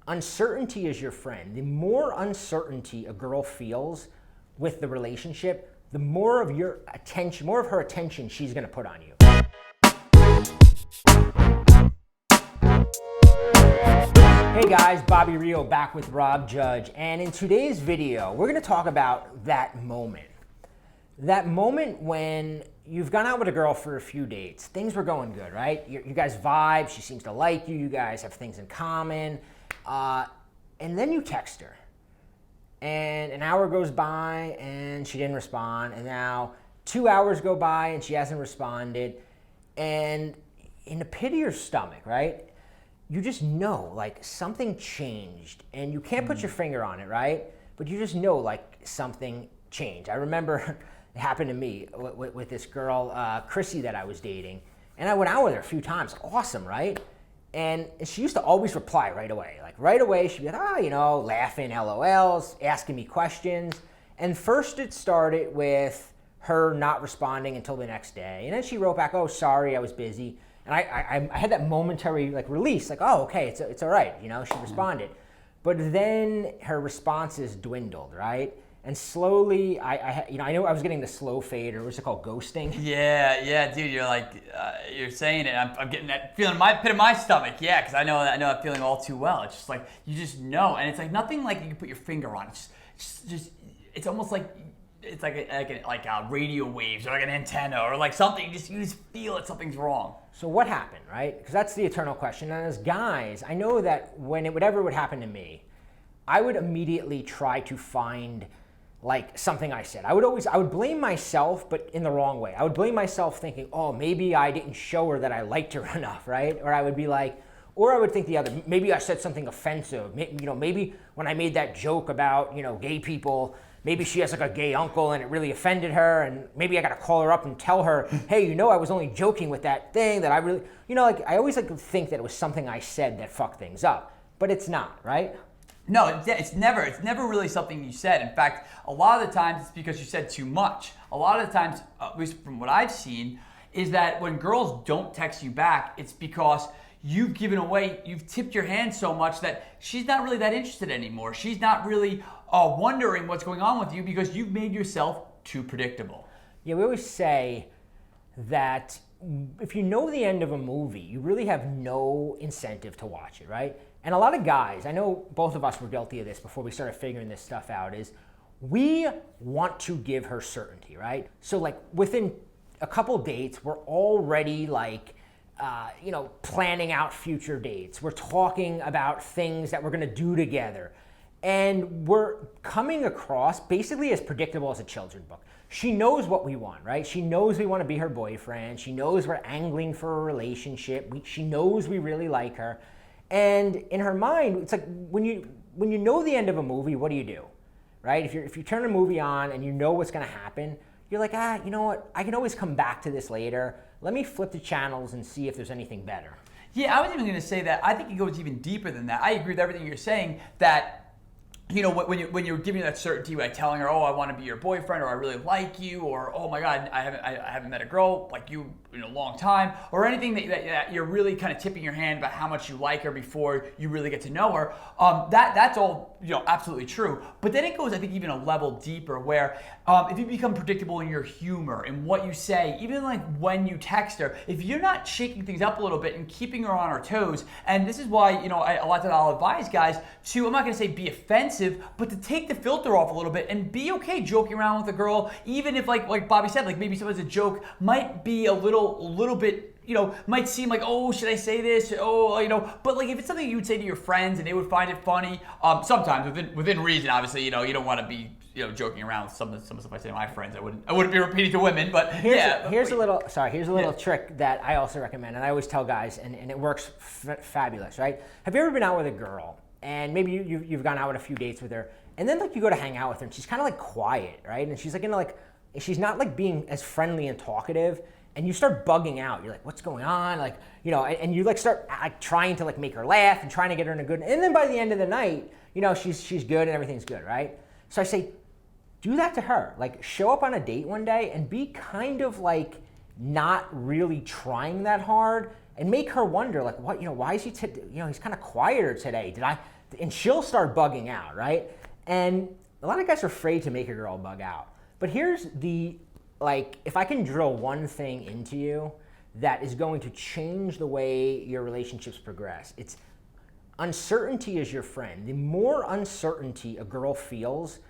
uncertainty is your friend. The more uncertainty a girl feels with the relationship, the more of your attention, more of her attention she's gonna put on you. Hey guys, Bobby Rio back with Rob Judge, and in today's video, we're gonna talk about that moment. That moment when you've gone out with a girl for a few dates. Things were going good, right? You guys vibe, she seems to like you, you guys have things in common, and then you text her. And an hour goes by and she didn't respond, and now 2 hours go by and she hasn't responded, and in the pit of your stomach, right? You just know like something changed, and you can't put your finger on it, right? But you just know like something changed. I remember it happened to me with this girl, Chrissy, that I was dating, and I went out with her a few times. Awesome, right? And she used to always reply right away. Like right away, she'd be like, laughing, LOLs, asking me questions. And first it started with her not responding until the next day. And then she wrote back, oh, sorry, I was busy. And I had that momentary like release, like, oh, okay, it's all right, she responded. But then her responses dwindled, right? And slowly, I knew I was getting the slow fade, or what's it called, ghosting? Yeah, dude. You're like, you're saying it. I'm getting that feeling in my pit of my stomach. Yeah, because I know that feeling all too well. It's just like you just know, and it's like nothing like you can put your finger on. It's almost like it's like radio waves or like an antenna or like something. You just feel it. Something's wrong. So what happened, right? Because that's the eternal question. And as guys, I know that whatever would happen to me, I would immediately try to find like something I said. I would blame myself, but in the wrong way. I would blame myself thinking, oh, maybe I didn't show her that I liked her enough, right? Or I would be like, or I would think the other, maybe I said something offensive. Maybe when I made that joke about, gay people, maybe she has like a gay uncle and it really offended her, and maybe I gotta call her up and tell her, hey, I was only joking with that thing that I really, I always like to think that it was something I said that fucked things up, but it's not, right? No, it's never really something you said. In fact, a lot of the times it's because you said too much. A lot of the times, at least from what I've seen, is that when girls don't text you back, it's because you've tipped your hand so much that she's not really that interested anymore. She's not really wondering what's going on with you because you've made yourself too predictable. Yeah, we always say that if you know the end of a movie, you really have no incentive to watch it, right? And a lot of guys, I know both of us were guilty of this before we started figuring this stuff out, is we want to give her certainty, right? So like within a couple dates, we're already like, planning out future dates. We're talking about things that we're gonna do together. And we're coming across basically as predictable as a children's book. She knows what we want, right? She knows we want to be her boyfriend. She knows we're angling for a relationship. She knows we really like her. And in her mind, it's like when you know the end of a movie, what do? Right? If you turn a movie on and you know what's gonna happen, you're like, you know what? I can always come back to this later. Let me flip the channels and see if there's anything better. Yeah, I was even gonna say that. I think it goes even deeper than that. I agree with everything you're saying, that when you're giving that certainty by telling her, oh, I want to be your boyfriend, or I really like you, or oh my God, I haven't met a girl like you in a long time, or anything that you're really kind of tipping your hand about how much you like her before you really get to know her. That's all absolutely true. But then it goes, I think, even a level deeper, where if you become predictable in your humor and what you say, even like when you text her, if you're not shaking things up a little bit and keeping her on her toes, and this is why a lot of times I'll advise guys to, I'm not going to say be offensive, but to take the filter off a little bit and be okay joking around with a girl, even if like Bobby said, like maybe sometimes a joke might be a little bit, might seem like, oh, should I say this? Oh, but like if it's something you would say to your friends and they would find it funny, sometimes within reason, obviously, you don't want to be, joking around with some stuff I say to my friends. I wouldn't be repeating to women, but here's a little trick that I also recommend, and I always tell guys, and it works fabulous, right? Have you ever been out with a girl, and maybe you've gone out on a few dates with her, and then like you go to hang out with her, and she's kind of like quiet, right? And she's like, she's not like being as friendly and talkative, and you start bugging out. You're like, what's going on? Like, and you like start like trying to like make her laugh and trying to get her in a good, and then by the end of the night, she's good and everything's good, right? So I say, do that to her. Like show up on a date one day and be kind of like not really trying that hard, and make her wonder like, what, why is he, he's kind of quieter today. And she'll start bugging out, right? And a lot of guys are afraid to make a girl bug out. But here's the, like, if I can drill one thing into you that is going to change the way your relationships progress, it's uncertainty is your friend. The more uncertainty a girl feels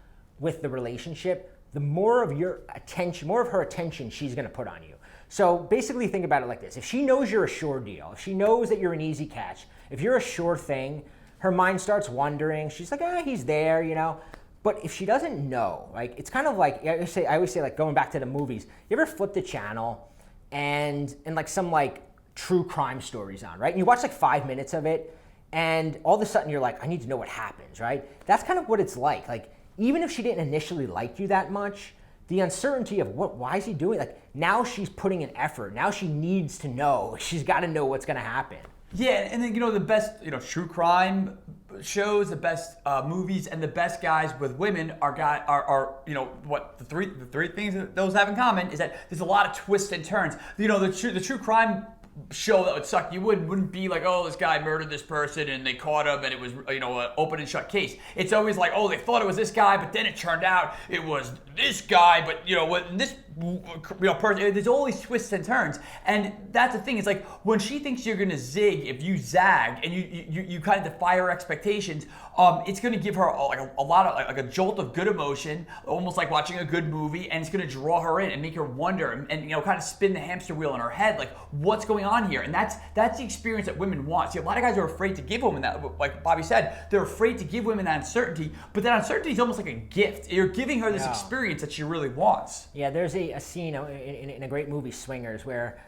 with the relationship, the more of your attention, more of her attention she's gonna put on you. So basically think about it like this. If she knows you're a sure deal, if she knows that you're an easy catch, if you're a sure thing, her mind starts wondering. She's like, he's there, you know? But if she doesn't know, like, it's kind of like, I always say, like, going back to the movies, you ever flip the channel and like some like true crime stories on, right? And you watch like 5 minutes of it, and all of a sudden you're like, I need to know what happens, right? That's kind of what it's like. Like, even if she didn't initially like you that much, the uncertainty of why is he doing, like, now she's putting an effort. Now she needs to know. She's got to know what's going to happen. Yeah, and then, you know, the best, you know, true crime shows, the best movies, and the best guys with women are you know, what the three things that those have in common is that there's a lot of twists and turns. You know, the true crime show that would suck, you wouldn't be like, oh, this guy murdered this person and they caught him and it was, you know, an open and shut case. It's always like, oh, they thought it was this guy, but then it turned out it was this guy, but, you know, what this, you know, person, there's all these twists and turns. And that's the thing, it's like when she thinks you're gonna zig if you zag and you kind of defy her expectations, it's gonna give her a lot of, like a jolt of good emotion, almost like watching a good movie, and it's gonna draw her in and make her wonder and you know, kind of spin the hamster wheel in her head, like, what's going on here? And that's the experience that women want. See, a lot of guys are afraid to give women that, like Bobby said, they're afraid to give women that uncertainty, but that uncertainty is almost like a gift. You're giving her this experience that she really wants. Yeah, there's a scene in a great movie, Swingers, where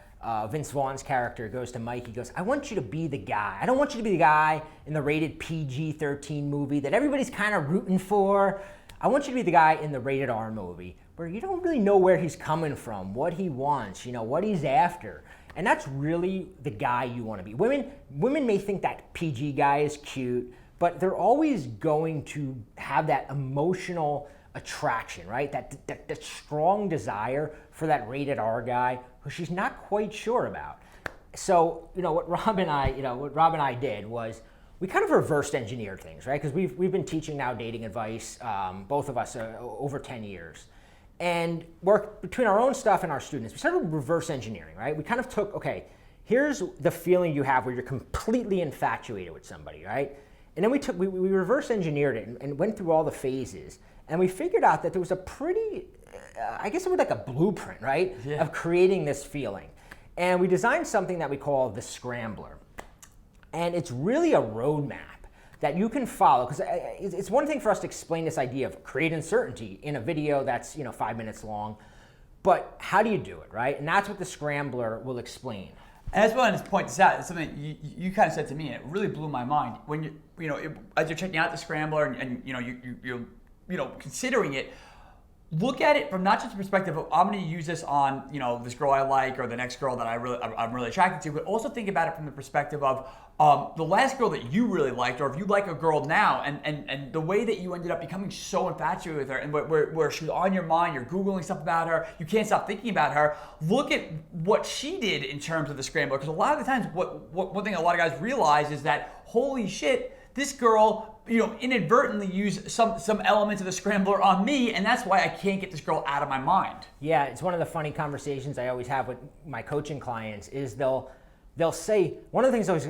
Vince Vaughn's character goes to Mike. He goes, I want you to be the guy. I don't want you to be the guy in the rated PG-13 movie that everybody's kind of rooting for. I want you to be the guy in the rated R movie where you don't really know where he's coming from, what he wants, you know, what he's after. And that's really the guy you want to be. Women may think that PG guy is cute, but they're always going to have that emotional attraction, right? That strong desire for that rated R guy who she's not quite sure about. So, you know, what Rob and I did was we kind of reversed engineered things, right? Because we've been teaching now dating advice, both of us, over 10 years. And work between our own stuff and our students. We started reverse engineering, right? We kind of took, okay, here's the feeling you have where you're completely infatuated with somebody, right? And then we reverse engineered it and went through all the phases. And we figured out that there was a pretty, I guess it was like a blueprint, right? Yeah. Of creating this feeling. And we designed something that we call the scrambler. And it's really a roadmap that you can follow, because it's one thing for us to explain this idea of create uncertainty in a video that's, you know, 5 minutes long, but how do you do it, right? And that's what the scrambler will explain. And I just wanted to point this out. It's something you kind of said to me, and it really blew my mind. When you know, as you're checking out the scrambler and you know, you're considering it, look at it from not just the perspective of I'm going to use this on, you know, this girl I like or the next girl that I'm really attracted to, but also think about it from the perspective of the last girl that you really liked, or if you like a girl now, and the way that you ended up becoming so infatuated with her, and where she's on your mind, you're Googling stuff about her, you can't stop thinking about her. Look at what she did in terms of the scrambler, because a lot of the times, one thing a lot of guys realize is that, holy shit, this girl, you know, inadvertently used some elements of the scrambler on me, and that's why I can't get this girl out of my mind. Yeah, it's one of the funny conversations I always have with my coaching clients is they'll say, one of the things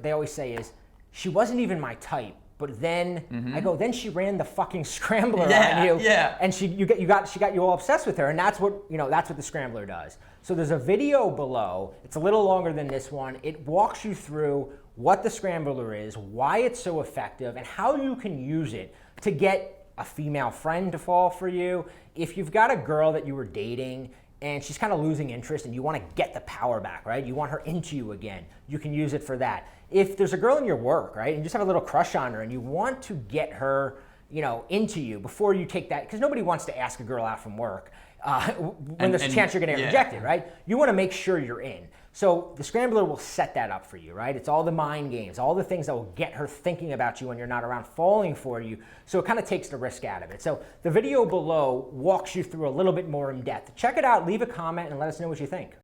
they always say is, she wasn't even my type, but then I go, then she ran the fucking scrambler on you, and she got you all obsessed with her, and that's what the scrambler does. So there's a video below. It's a little longer than this one. It walks you through what the scrambler is, why it's so effective, and how you can use it to get a female friend to fall for you. If you've got a girl that you were dating and she's kind of losing interest and you want to get the power back, right? You want her into you again, you can use it for that. If there's a girl in your work, right, and you just have a little crush on her and you want to get her, you know, into you before you take that, because nobody wants to ask a girl out from work when there's a chance you're going to get rejected, right? You want to make sure you're in. So the scrambler will set that up for you, right? It's all the mind games, all the things that will get her thinking about you when you're not around, falling for you. So it kind of takes the risk out of it. So the video below walks you through a little bit more in depth. Check it out, leave a comment, and let us know what you think.